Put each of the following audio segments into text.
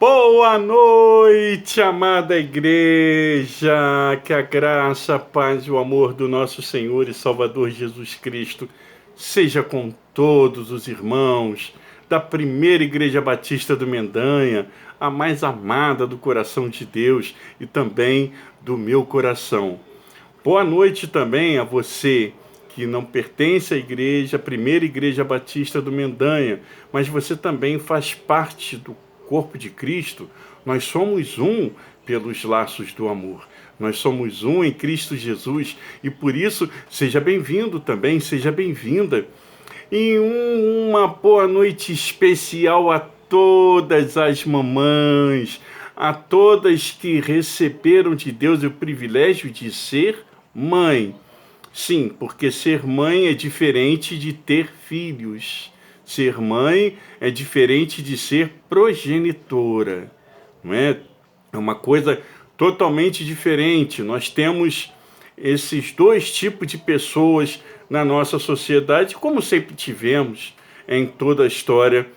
Boa noite, amada igreja, que a graça, a paz e o amor do nosso Senhor e Salvador Jesus Cristo seja com todos os irmãos da primeira Igreja Batista do Mendanha, a mais amada do coração de Deus e também do meu coração. Boa noite também a você que não pertence à igreja, a primeira Igreja Batista do Mendanha, mas você também faz parte do corpo de Cristo. Nós somos um pelos laços do amor. Nós somos um em Cristo Jesus e por isso seja bem-vindo também, seja bem-vinda. E uma boa noite especial a todas as mamães, a todas que receberam de Deus o privilégio de ser mãe. Sim, porque ser mãe é diferente de ter filhos. Ser mãe é diferente de ser progenitora, não é? É uma coisa totalmente diferente. Nós temos esses dois tipos de pessoas na nossa sociedade, como sempre tivemos em toda a história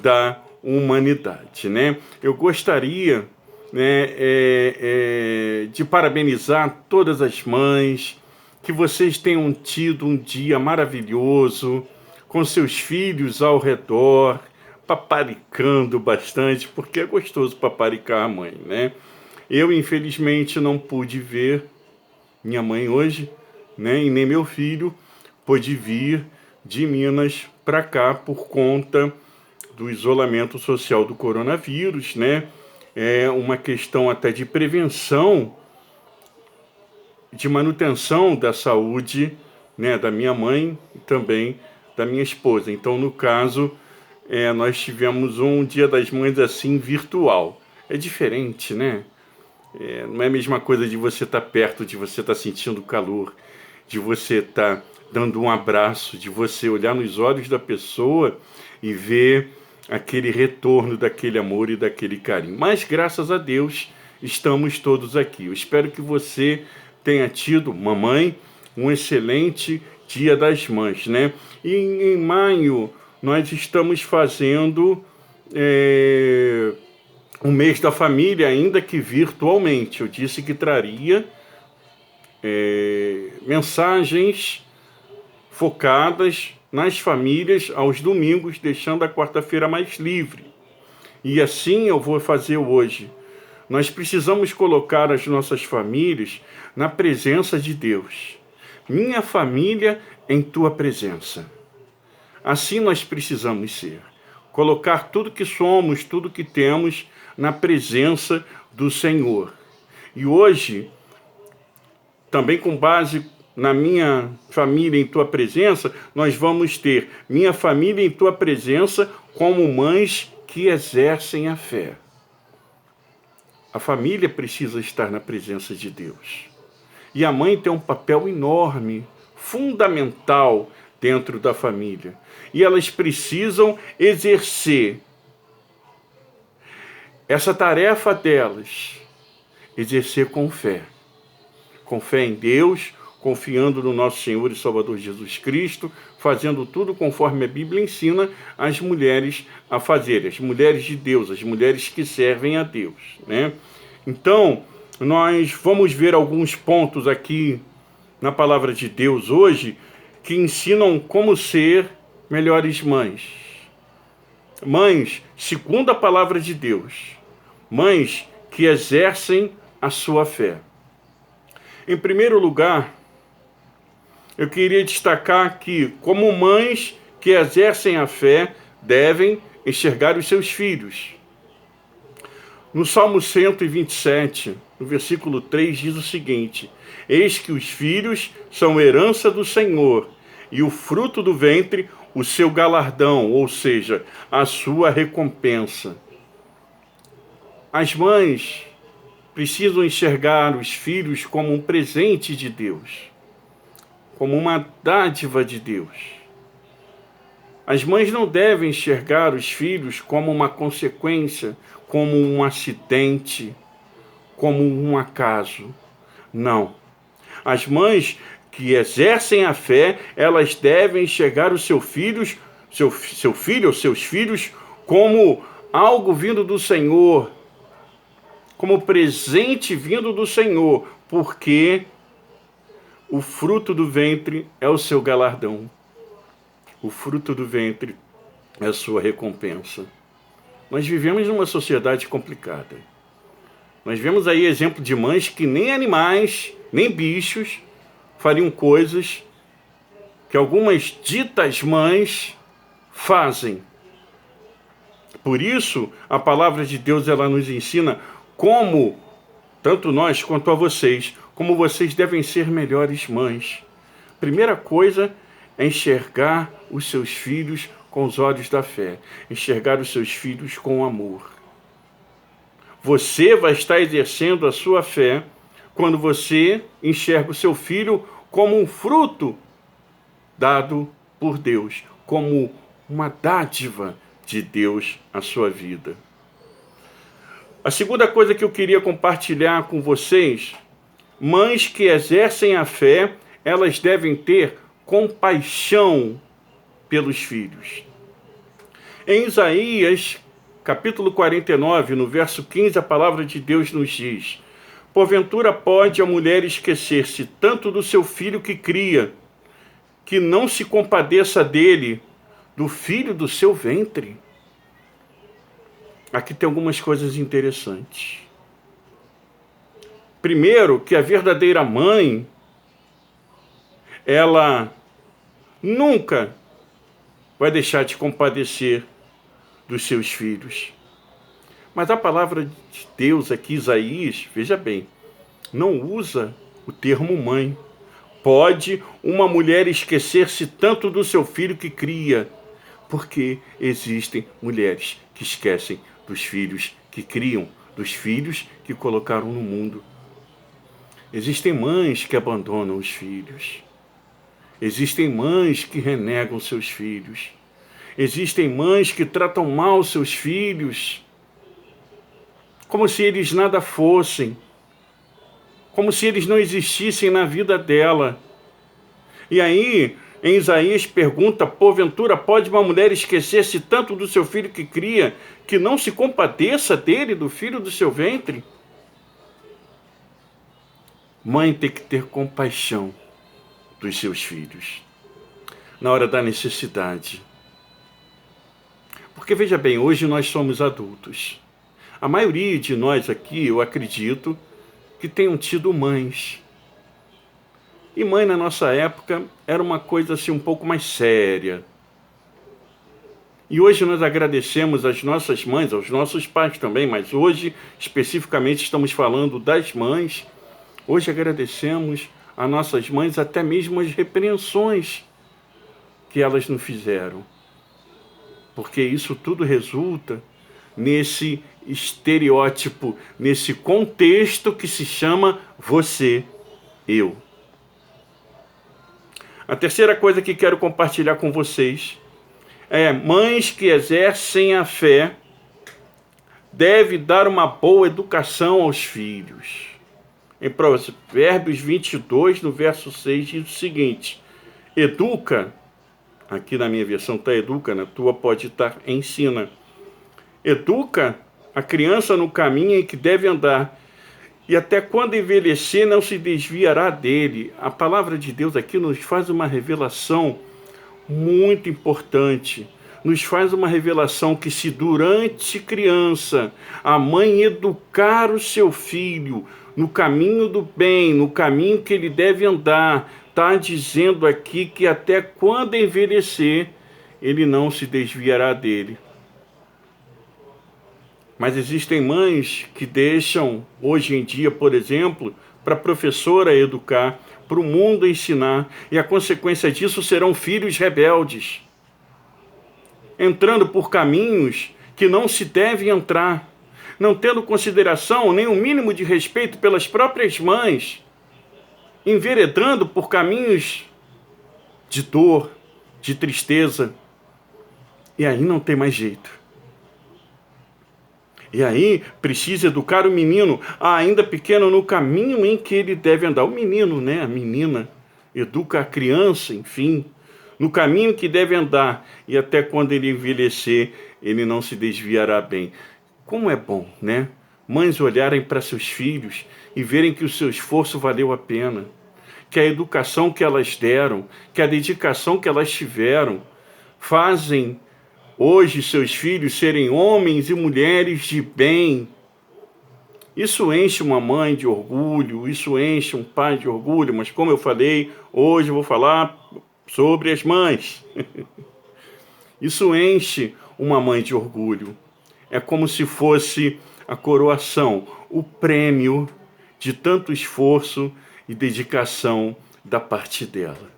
da humanidade, né? Eu gostaria, né, de parabenizar todas as mães, que vocês tenham tido um dia maravilhoso, com seus filhos ao redor, paparicando bastante, porque é gostoso paparicar a mãe, né? Eu, infelizmente, não pude ver minha mãe hoje, né? E nem meu filho pôde vir de Minas para cá por conta do isolamento social do coronavírus, né? É uma questão até de prevenção, de manutenção da saúde, né, da minha mãe e também da minha esposa. Então, no caso, nós tivemos um Dia das Mães assim virtual. É diferente, né? Não é a mesma coisa de você estar perto, de você estar sentindo calor, de você estar dando um abraço, de você olhar nos olhos da pessoa e ver aquele retorno daquele amor e daquele carinho. Mas, graças a Deus, estamos todos aqui. Eu espero que você tenha tido, mamãe, um excelente Dia das Mães, né? E em maio nós estamos fazendo o mês da família, ainda que virtualmente. Eu disse que traria mensagens focadas nas famílias aos domingos, deixando a quarta-feira mais livre. E assim eu vou fazer hoje. Nós precisamos colocar as nossas famílias na presença de Deus. Minha família em tua presença. Assim nós precisamos ser. Colocar tudo que somos, tudo que temos na presença do Senhor. E hoje, também com base na minha família em tua presença, nós vamos ter minha família em tua presença como mães que exercem a fé. A família precisa estar na presença de Deus. E a mãe tem um papel enorme, fundamental dentro da família. E elas precisam exercer essa tarefa delas, exercer com fé. Com fé em Deus, confiando no nosso Senhor e Salvador Jesus Cristo, fazendo tudo conforme a Bíblia ensina as mulheres a fazerem, as mulheres de Deus, as mulheres que servem a Deus, né? Então, nós vamos ver alguns pontos aqui na palavra de Deus hoje que ensinam como ser melhores mães. Mães, segundo a palavra de Deus. Mães que exercem a sua fé. Em primeiro lugar, eu queria destacar que, como mães que exercem a fé, devem enxergar os seus filhos. No Salmo 127, no versículo 3, diz o seguinte: eis que os filhos são herança do Senhor, e o fruto do ventre, o seu galardão, ou seja, a sua recompensa. As mães precisam enxergar os filhos como um presente de Deus, como uma dádiva de Deus. As mães não devem enxergar os filhos como uma consequência, como um acidente, como um acaso. Não. As mães que exercem a fé, elas devem enxergar os seus filhos, seu filho ou seus filhos, como algo vindo do Senhor, como presente vindo do Senhor, porque o fruto do ventre é o seu galardão. O fruto do ventre é a sua recompensa. Nós vivemos numa sociedade complicada. Nós vemos aí exemplo de mães que nem animais, nem bichos fariam coisas que algumas ditas mães fazem. Por isso, a palavra de Deus ela nos ensina como, tanto nós quanto a vocês, como vocês devem ser melhores mães. Primeira coisa é enxergar os seus filhos com os olhos da fé, enxergar os seus filhos com amor. Você vai estar exercendo a sua fé quando você enxerga o seu filho como um fruto dado por Deus, como uma dádiva de Deus à sua vida. A segunda coisa que eu queria compartilhar com vocês, mães que exercem a fé, elas devem ter compaixão pelos filhos. Em Isaías, capítulo 49, no verso 15, a palavra de Deus nos diz: porventura pode a mulher esquecer-se tanto do seu filho que cria, que não se compadeça dele, do filho do seu ventre? Aqui tem algumas coisas interessantes. Primeiro, que a verdadeira mãe, ela nunca vai deixar de compadecer dos seus filhos. Mas a palavra de Deus aqui, Isaías, veja bem, não usa o termo mãe. Pode uma mulher esquecer-se tanto do seu filho que cria, porque existem mulheres que esquecem dos filhos que criam, dos filhos que colocaram no mundo. Existem mães que abandonam os filhos. Existem mães que renegam seus filhos. Existem mães que tratam mal seus filhos, como se eles nada fossem, como se eles não existissem na vida dela. E aí, em Isaías pergunta: porventura pode uma mulher esquecer-se tanto do seu filho que cria, que não se compadeça dele, do filho do seu ventre? Mãe tem que ter compaixão dos seus filhos, na hora da necessidade. Porque veja bem, hoje nós somos adultos. A maioria de nós aqui, eu acredito, que tenham tido mães. E mãe na nossa época era uma coisa assim um pouco mais séria. E hoje nós agradecemos às nossas mães, aos nossos pais também, mas hoje especificamente estamos falando das mães. Hoje agradecemos a nossas mães até mesmo as repreensões que elas nos fizeram. Porque isso tudo resulta nesse estereótipo, nesse contexto que se chama você, eu. A terceira coisa que quero compartilhar com vocês é: mães que exercem a fé devem dar uma boa educação aos filhos. Em Provérbios 22, no verso 6, diz o seguinte: educa, aqui na minha versão está educa, na tua pode estar ensina. Educa a criança no caminho em que deve andar, e até quando envelhecer não se desviará dele. A palavra de Deus aqui nos faz uma revelação muito importante. Nos faz uma revelação que se durante criança a mãe educar o seu filho no caminho do bem, no caminho que ele deve andar, está dizendo aqui que até quando envelhecer ele não se desviará dele. Mas existem mães que deixam, hoje em dia, por exemplo, para a professora educar, para o mundo ensinar, e a consequência disso serão filhos rebeldes, entrando por caminhos que não se deve entrar, não tendo consideração nem o mínimo de respeito pelas próprias mães, enveredando por caminhos de dor, de tristeza, e aí não tem mais jeito. E aí precisa educar o menino, ainda pequeno, no caminho em que ele deve andar. O menino, né, a menina, educa a criança, enfim, no caminho que deve andar, e até quando ele envelhecer, ele não se desviará bem. Como é bom, né? Mães olharem para seus filhos e verem que o seu esforço valeu a pena, que a educação que elas deram, que a dedicação que elas tiveram, fazem hoje seus filhos serem homens e mulheres de bem. Isso enche uma mãe de orgulho, isso enche um pai de orgulho, mas como eu falei, hoje eu vou falar sobre as mães. Isso enche uma mãe de orgulho. É como se fosse a coroação, o prêmio de tanto esforço e dedicação da parte dela.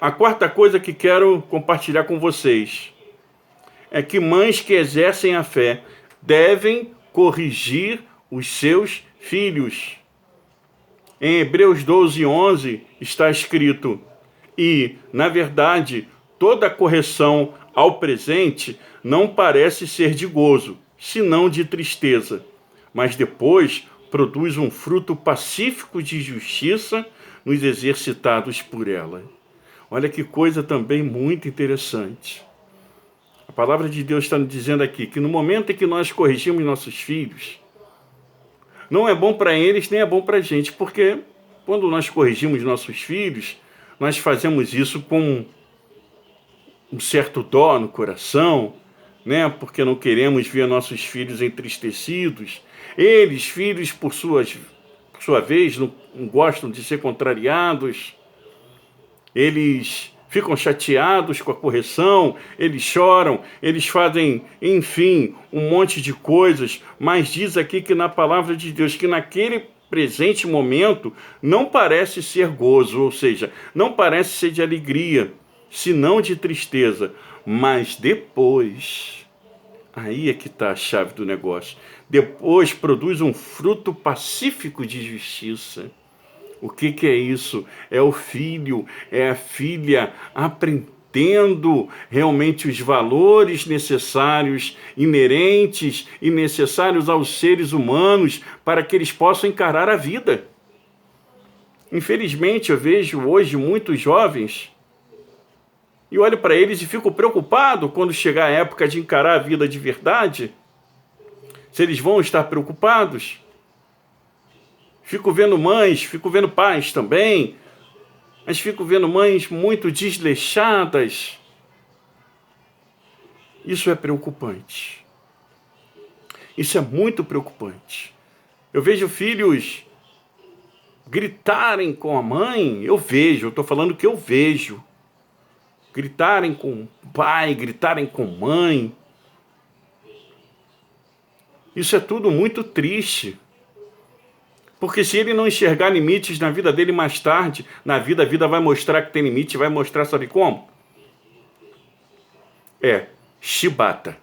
A quarta coisa que quero compartilhar com vocês é que mães que exercem a fé devem corrigir os seus filhos. Em Hebreus 12:11 está escrito: e, na verdade, toda correção ao presente não parece ser de gozo, senão de tristeza, mas depois produz um fruto pacífico de justiça nos exercitados por ela. Olha que coisa também muito interessante. A palavra de Deus está nos dizendo aqui que no momento em que nós corrigimos nossos filhos, não é bom para eles, nem é bom para a gente, porque quando nós corrigimos nossos filhos, nós fazemos isso com um certo dó no coração, né? Porque não queremos ver nossos filhos entristecidos. Eles, filhos, por sua vez, não gostam de ser contrariados. Eles ficam chateados com a correção, eles choram, eles fazem, enfim, um monte de coisas, mas diz aqui que na palavra de Deus, que naquele presente momento não parece ser gozo, ou seja, não parece ser de alegria, senão de tristeza, mas depois, aí é que está a chave do negócio, depois produz um fruto pacífico de justiça. O que é isso? É o filho, é a filha aprendendo realmente os valores necessários, inerentes e necessários aos seres humanos para que eles possam encarar a vida. Infelizmente, eu vejo hoje muitos jovens e olho para eles e fico preocupado quando chegar a época de encarar a vida de verdade, se eles vão estar preocupados. Fico vendo mães, fico vendo pais também, mas fico vendo mães muito desleixadas. Isso é preocupante. Isso é muito preocupante. Eu vejo filhos gritarem com a mãe, eu estou falando que eu vejo. Gritarem com o pai, gritarem com mãe. Isso é tudo muito triste. Porque se ele não enxergar limites na vida dele mais tarde, na vida, a vida vai mostrar que tem limite, vai mostrar, sabe como? Chibata.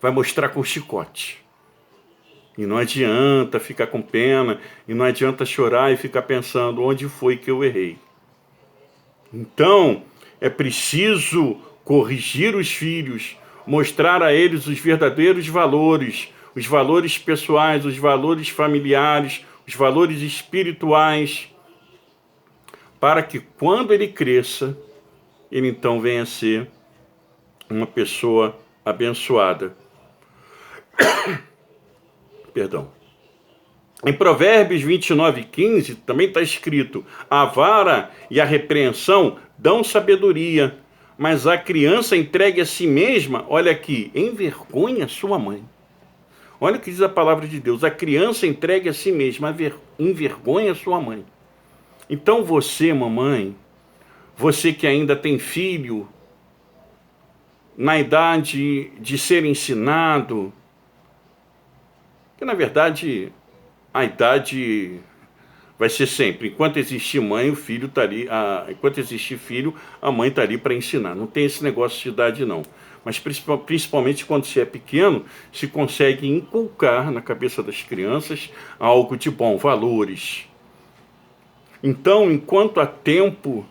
Vai mostrar com chicote. E não adianta ficar com pena, e não adianta chorar e ficar pensando onde foi que eu errei. Então, é preciso corrigir os filhos, mostrar a eles os verdadeiros valores, os valores pessoais, os valores familiares, os valores espirituais, para que quando ele cresça, ele então venha a ser uma pessoa abençoada. Perdão. Em Provérbios 29:15 também está escrito: a vara e a repreensão dão sabedoria, mas a criança entregue a si mesma, olha aqui, envergonha sua mãe. Olha o que diz a palavra de Deus: a criança entregue a si mesma, envergonha sua mãe. Então você, mamãe, você que ainda tem filho, na idade de ser ensinado, que na verdade a idade vai ser sempre, enquanto existir mãe, o filho está ali, enquanto existir filho, a mãe está ali para ensinar. Não tem esse negócio de idade não. Mas principalmente quando se é pequeno, se consegue inculcar na cabeça das crianças algo de bom, valores. Então, enquanto há tempo,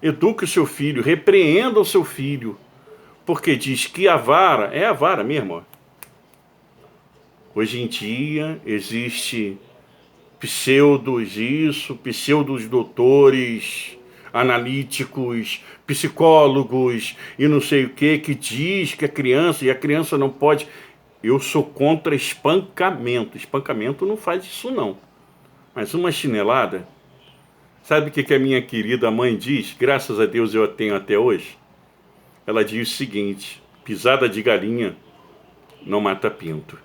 eduque o seu filho, repreenda o seu filho, porque diz que a vara, é a vara mesmo. Ó. Hoje em dia existe pseudos isso, pseudos doutores, analíticos, psicólogos e não sei o que diz que a criança, e a criança não pode. Eu sou contra espancamento. Espancamento não faz isso não. Mas uma chinelada, sabe o que a minha querida mãe diz? Graças a Deus eu a tenho até hoje. Ela diz o seguinte: pisada de galinha não mata pinto.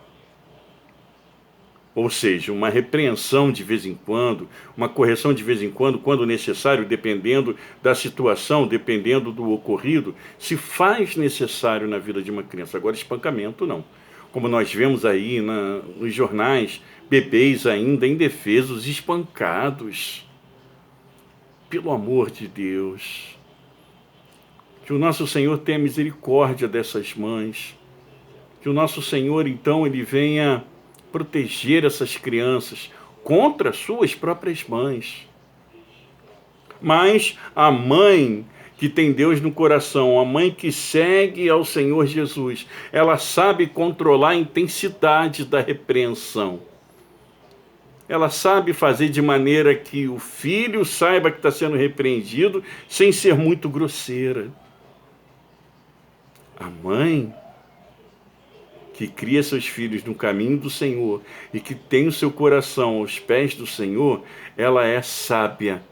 Ou seja, uma repreensão de vez em quando, uma correção de vez em quando necessário, dependendo da situação, dependendo do ocorrido, se faz necessário na vida de uma criança. Agora, espancamento não. Como nós vemos aí nos jornais, bebês ainda indefesos, espancados. Pelo amor de Deus, que o nosso Senhor tenha misericórdia dessas mães, que o nosso Senhor, então, Ele venha proteger essas crianças contra suas próprias mães. Mas a mãe que tem Deus no coração, a mãe que segue ao Senhor Jesus, ela sabe controlar a intensidade da repreensão. Ela sabe fazer de maneira que o filho saiba que está sendo repreendido sem ser muito grosseira. A mãe que cria seus filhos no caminho do Senhor e que tem o seu coração aos pés do Senhor, ela é sábia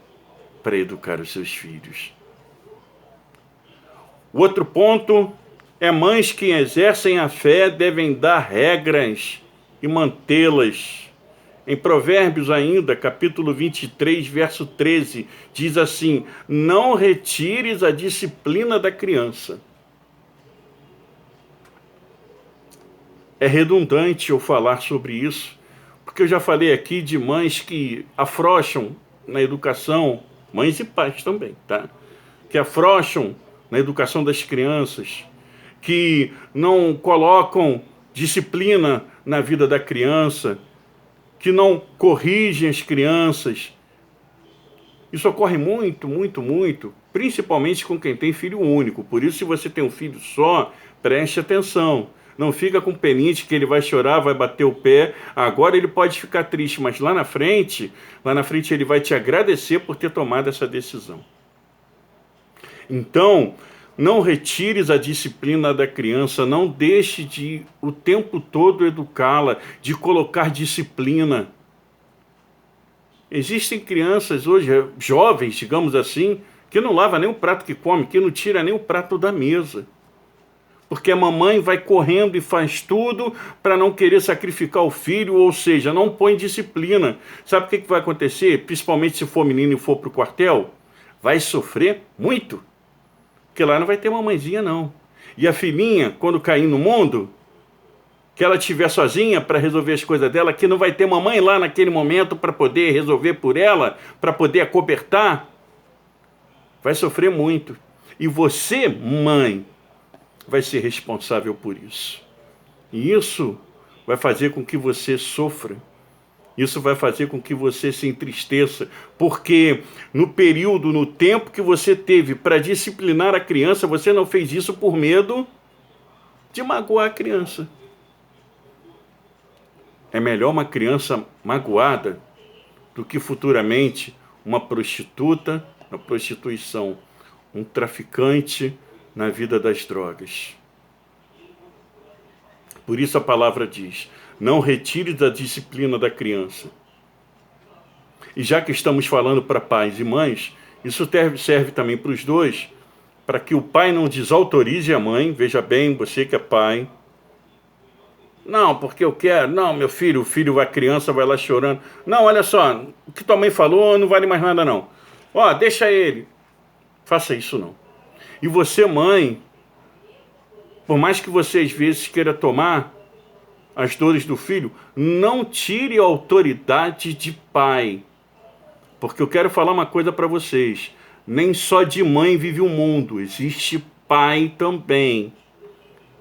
para educar os seus filhos. O outro ponto é: mães que exercem a fé devem dar regras e mantê-las. Em Provérbios ainda, capítulo 23, verso 13, diz assim: não retires a disciplina da criança. É redundante eu falar sobre isso, porque eu já falei aqui de mães que afrouxam na educação, mães e pais também, tá? Que afrouxam na educação das crianças, que não colocam disciplina na vida da criança, que não corrigem as crianças. Isso ocorre muito, muito, muito, principalmente com quem tem filho único. Por isso, se você tem um filho só, preste atenção. Não fica com penite que ele vai chorar, vai bater o pé. Agora ele pode ficar triste, mas lá na frente ele vai te agradecer por ter tomado essa decisão. Então, não retires a disciplina da criança, não deixe de o tempo todo educá-la, de colocar disciplina. Existem crianças hoje, jovens, digamos assim, que não lava nem o prato que come, que não tira nem o prato da mesa. Porque a mamãe vai correndo e faz tudo para não querer sacrificar o filho, ou seja, não põe disciplina. Sabe o que vai acontecer? Principalmente se for menino e for para o quartel? Vai sofrer muito. Porque lá não vai ter mamãezinha, não. E a filhinha, quando cair no mundo, que ela estiver sozinha para resolver as coisas dela, que não vai ter mamãe lá naquele momento para poder resolver por ela, para poder acobertar, vai sofrer muito. E você, mãe, vai ser responsável por isso. E isso vai fazer com que você sofra. Isso vai fazer com que você se entristeça, porque no tempo que você teve para disciplinar a criança, você não fez isso por medo de magoar a criança. É melhor uma criança magoada do que futuramente uma prostituta na prostituição, um traficante na vida das drogas. Por isso a palavra diz: não retire da disciplina da criança. E já que estamos falando para pais e mães, isso serve também para os dois, para que o pai não desautorize a mãe. Veja bem, você que é pai. Não, porque eu quero. Não, meu filho, a criança vai lá chorando. Não, olha só, o que tua mãe falou não vale mais nada não. Ó, deixa ele. Faça isso não. E você, mãe, por mais que você às vezes queira tomar as dores do filho, não tire a autoridade de pai. Porque eu quero falar uma coisa para vocês. Nem só de mãe vive o mundo, existe pai também.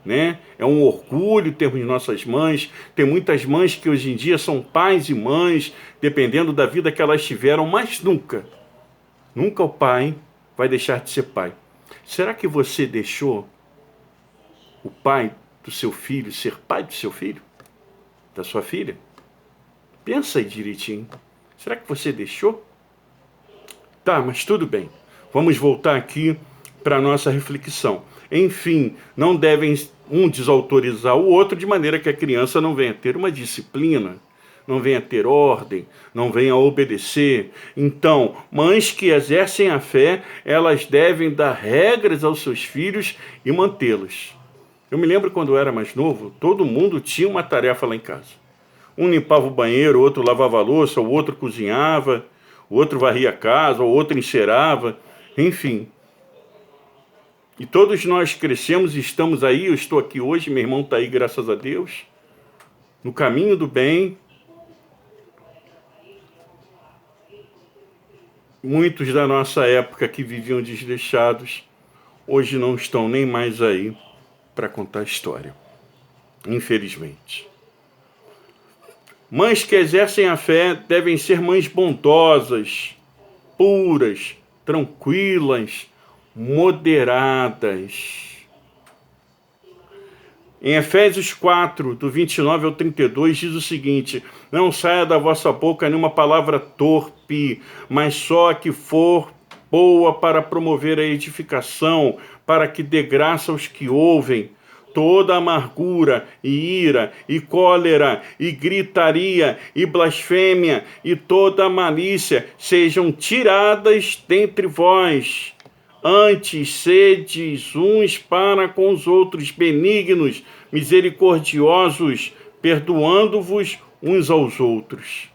Né? É um orgulho termos nossas mães. Tem muitas mães que hoje em dia são pais e mães, dependendo da vida que elas tiveram, mas nunca o pai vai deixar de ser pai. Será que você deixou o pai do seu filho ser pai do seu filho? Da sua filha? Pensa aí direitinho. Será que você deixou? Tá, mas tudo bem. Vamos voltar aqui para a nossa reflexão. Enfim, não devem um desautorizar o outro de maneira que a criança não venha ter uma disciplina, não venha ter ordem, não venha obedecer. Então, mães que exercem a fé, elas devem dar regras aos seus filhos e mantê-los. Eu me lembro quando eu era mais novo, todo mundo tinha uma tarefa lá em casa. Um limpava o banheiro, o outro lavava a louça, o outro cozinhava, o outro varria a casa, o outro encerava, enfim. E todos nós crescemos e estamos aí, eu estou aqui hoje, meu irmão está aí, graças a Deus, no caminho do bem. Muitos da nossa época que viviam desleixados, hoje não estão nem mais aí para contar a história, infelizmente. Mães que exercem a fé devem ser mães bondosas, puras, tranquilas, moderadas. Em Efésios 4, do 29 ao 32, diz o seguinte: não saia da vossa boca nenhuma palavra torpe, mas só a que for boa para promover a edificação, para que dê graça aos que ouvem. Toda amargura, e ira, e cólera, e gritaria, e blasfêmia, e toda malícia sejam tiradas dentre vós. Antes, sedes uns para com os outros benignos, misericordiosos, perdoando-vos uns aos outros.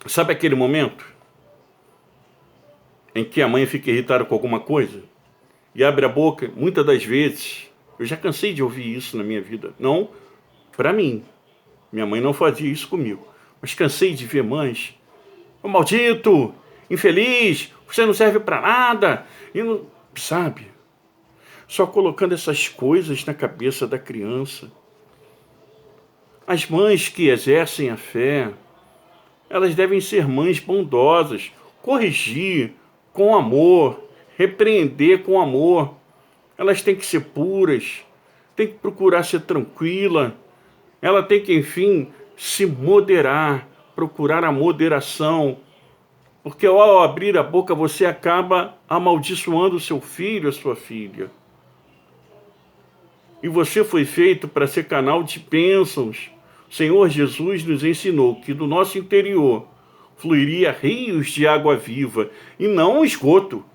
Sabe aquele momento em que a mãe fica irritada com alguma coisa e abre a boca? Muitas das vezes, eu já cansei de ouvir isso na minha vida. Não para mim. Minha mãe não fazia isso comigo. Mas cansei de ver mães: ô maldito, infeliz, você não serve para nada. E não, sabe? Só colocando essas coisas na cabeça da criança. As mães que exercem a fé, elas devem ser mães bondosas, corrigir com amor, repreender com amor. Elas têm que ser puras, têm que procurar ser tranquila. Ela tem que, enfim, se moderar, procurar a moderação. Porque ao abrir a boca você acaba amaldiçoando o seu filho, a sua filha. E você foi feito para ser canal de bênçãos. O Senhor Jesus nos ensinou que do nosso interior fluiria rios de água viva e não esgoto.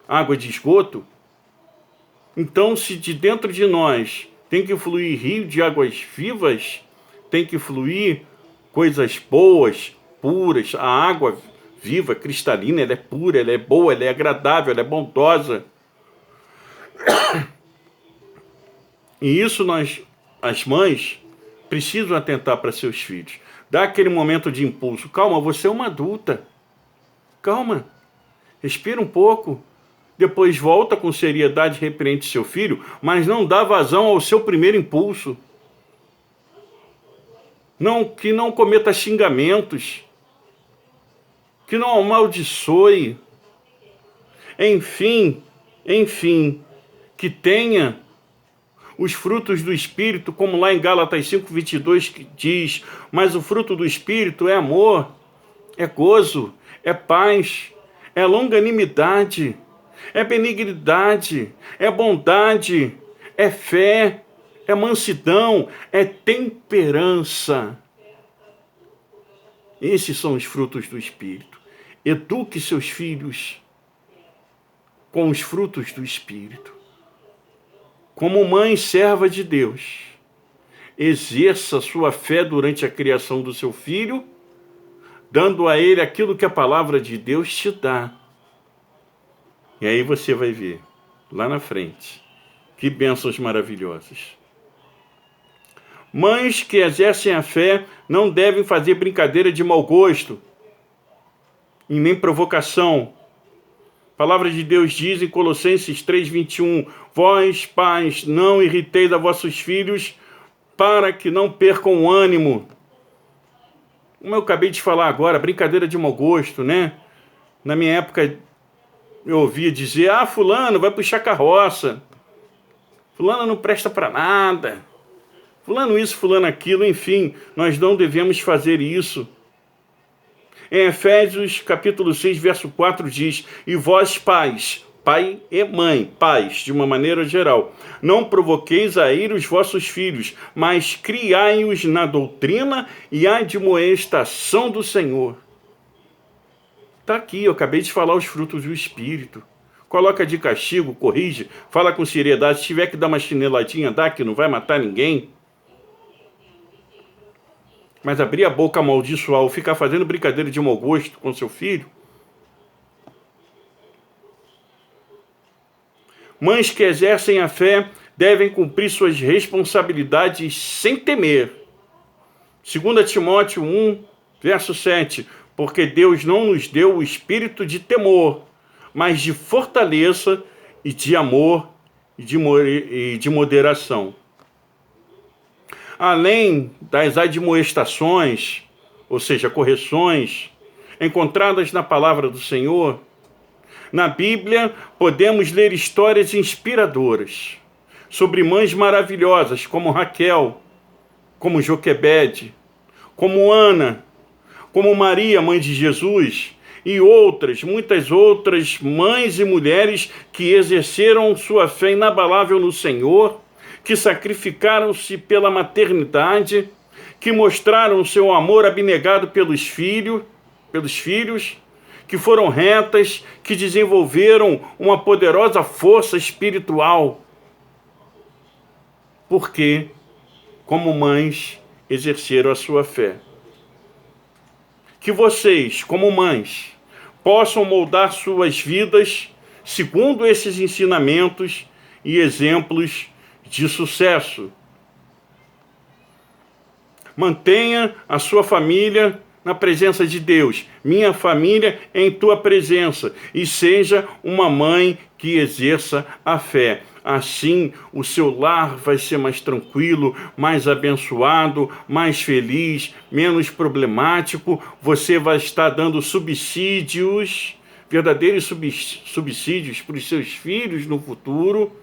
Água de esgoto. Então, se de dentro de nós tem que fluir rio de águas vivas, tem que fluir coisas boas, puras. A água viva, cristalina, ela é pura, ela é boa, ela é agradável, ela é bondosa. E isso as mães, precisam atentar para seus filhos. Dá aquele momento de impulso. Calma, você é uma adulta. Calma. Respira um pouco. Depois volta com seriedade e repreende seu filho, mas não dá vazão ao seu primeiro impulso. Que não cometa xingamentos. Que não amaldiçoe. Enfim, que tenha os frutos do Espírito, como lá em Gálatas 5:22 que diz: mas o fruto do Espírito é amor, é gozo, é paz, é longanimidade, é benignidade, é bondade, é fé, é mansidão, é temperança. Esses são os frutos do Espírito. Eduque seus filhos com os frutos do Espírito. Como mãe serva de Deus, exerça sua fé durante a criação do seu filho, dando a ele aquilo que a palavra de Deus te dá. E aí você vai ver, lá na frente, que bênçãos maravilhosas. Mães que exercem a fé não devem fazer brincadeira de mau gosto e nem provocação. A palavra de Deus diz em Colossenses 3:21, vós, pais, não irriteis a vossos filhos, para que não percam o ânimo. Como eu acabei de falar agora, brincadeira de mau gosto, né? Na minha época, eu ouvia dizer, fulano vai puxar carroça, fulano não presta para nada, fulano isso, fulano aquilo, enfim, nós não devemos fazer isso. Em Efésios capítulo 6, verso 4 diz: e vós pais, pai e mãe, pais, de uma maneira geral, não provoqueis a ira os vossos filhos, mas criai-os na doutrina e admoestação do Senhor. Está aqui, eu acabei de falar os frutos do Espírito. Coloca de castigo, corrige, fala com seriedade. Se tiver que dar uma chineladinha, dá, que não vai matar ninguém. Mas abrir a boca, amaldiçoar ou ficar fazendo brincadeira de mau gosto com seu filho. Mães que exercem a fé devem cumprir suas responsabilidades sem temer. 2 Timóteo 1, verso 7. Porque Deus não nos deu o espírito de temor, mas de fortaleza e de amor e de moderação. Além das admoestações, ou seja, correções, encontradas na palavra do Senhor, na Bíblia podemos ler histórias inspiradoras sobre mães maravilhosas como Raquel, como Joquebede, como Ana, como Maria, mãe de Jesus, e outras, muitas outras mães e mulheres que exerceram sua fé inabalável no Senhor, que sacrificaram-se pela maternidade, que mostraram seu amor abnegado pelos filhos, que foram retas, que desenvolveram uma poderosa força espiritual. Porque, como mães, exerceram a sua fé. Que vocês, como mães, possam moldar suas vidas segundo esses ensinamentos e exemplos de sucesso. Mantenha a sua família na presença de Deus, minha família em tua presença, e seja uma mãe que exerça a fé. Assim, o seu lar vai ser mais tranquilo, mais abençoado, mais feliz, menos problemático. Você vai estar dando subsídios, verdadeiros subsídios para os seus filhos no futuro,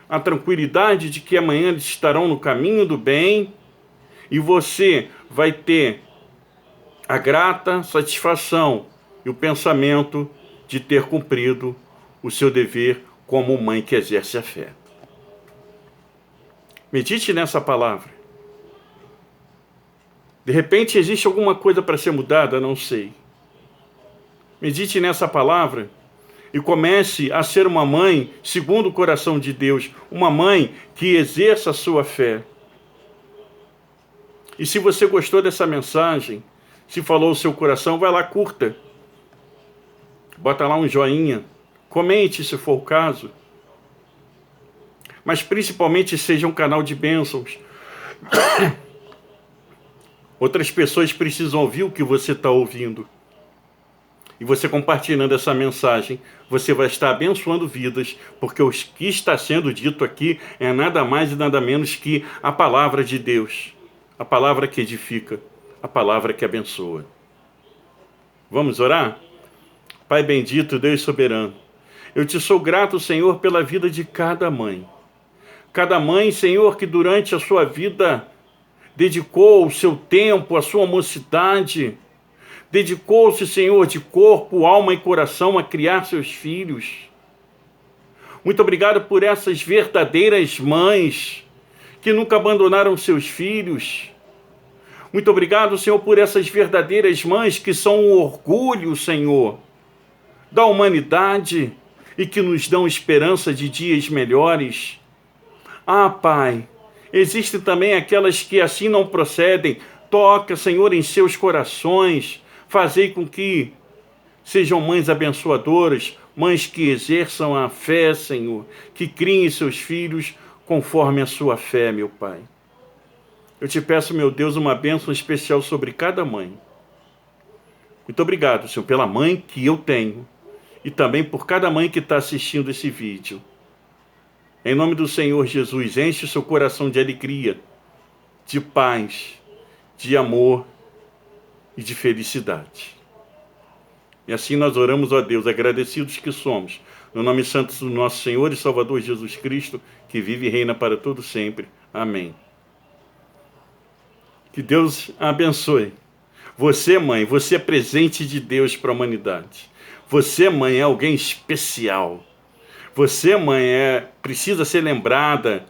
a tranquilidade de que amanhã eles estarão no caminho do bem, e você vai ter a grata satisfação e o pensamento de ter cumprido o seu dever como mãe que exerce a fé. Medite nessa palavra. De repente existe alguma coisa para ser mudada, não sei. Medite nessa palavra e comece a ser uma mãe segundo o coração de Deus, uma mãe que exerça a sua fé. E se você gostou dessa mensagem, se falou o seu coração, vai lá, curta. Bota lá um joinha. Comente se for o caso. Mas principalmente seja um canal de bênçãos. Outras pessoas precisam ouvir o que você está ouvindo. E você compartilhando essa mensagem, você vai estar abençoando vidas, porque o que está sendo dito aqui é nada mais e nada menos que a palavra de Deus. A palavra que edifica, a palavra que abençoa. Vamos orar? Pai bendito, Deus soberano, eu te sou grato, Senhor, pela vida de cada mãe. Cada mãe, Senhor, que durante a sua vida dedicou o seu tempo, a sua mocidade, dedicou-se, Senhor, de corpo, alma e coração a criar seus filhos. Muito obrigado por essas verdadeiras mães que nunca abandonaram seus filhos. Muito obrigado, Senhor, por essas verdadeiras mães que são um orgulho, Senhor, da humanidade e que nos dão esperança de dias melhores. Ah, Pai, existem também aquelas que assim não procedem. Toca, Senhor, em seus corações. Fazei com que sejam mães abençoadoras, mães que exerçam a fé, Senhor, que criem seus filhos conforme a sua fé, meu Pai. Eu te peço, meu Deus, uma bênção especial sobre cada mãe. Muito obrigado, Senhor, pela mãe que eu tenho e também por cada mãe que está assistindo esse vídeo. Em nome do Senhor Jesus, enche o seu coração de alegria, de paz, de amor e de felicidade. E assim nós oramos a Deus, agradecidos que somos, no nome santo do nosso Senhor e Salvador Jesus Cristo, que vive e reina para todo sempre. Amém. Que Deus a abençoe. Você, mãe, você é presente de Deus para a humanidade. Você, mãe, é alguém especial. Você, mãe, precisa ser lembrada,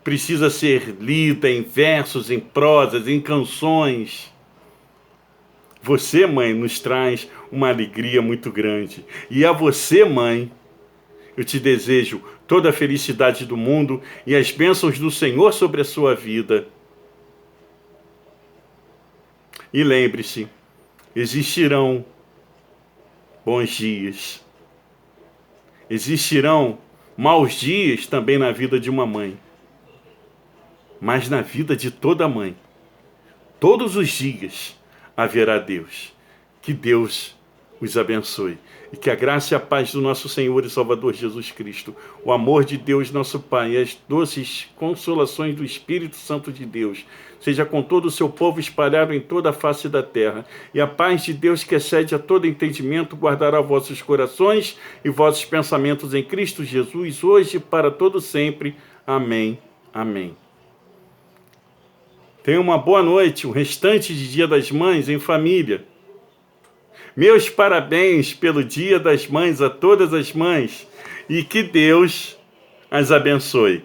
precisa ser lida em versos, em prosas, em canções. Você, mãe, nos traz uma alegria muito grande. E a você, mãe, eu te desejo toda a felicidade do mundo e as bênçãos do Senhor sobre a sua vida. E lembre-se, existirão bons dias. Existirão maus dias também na vida de uma mãe. Mas na vida de toda mãe, todos os dias haverá Deus. Que Deus os abençoe. E que a graça e a paz do nosso Senhor e Salvador Jesus Cristo, o amor de Deus nosso Pai e as doces consolações do Espírito Santo de Deus, seja com todo o seu povo espalhado em toda a face da terra. E a paz de Deus, que excede a todo entendimento, guardará vossos corações e vossos pensamentos em Cristo Jesus, hoje e para todo sempre. Amém. Amém. Tenha uma boa noite, o restante de Dia das Mães em família. Meus parabéns pelo Dia das Mães a todas as mães e que Deus as abençoe.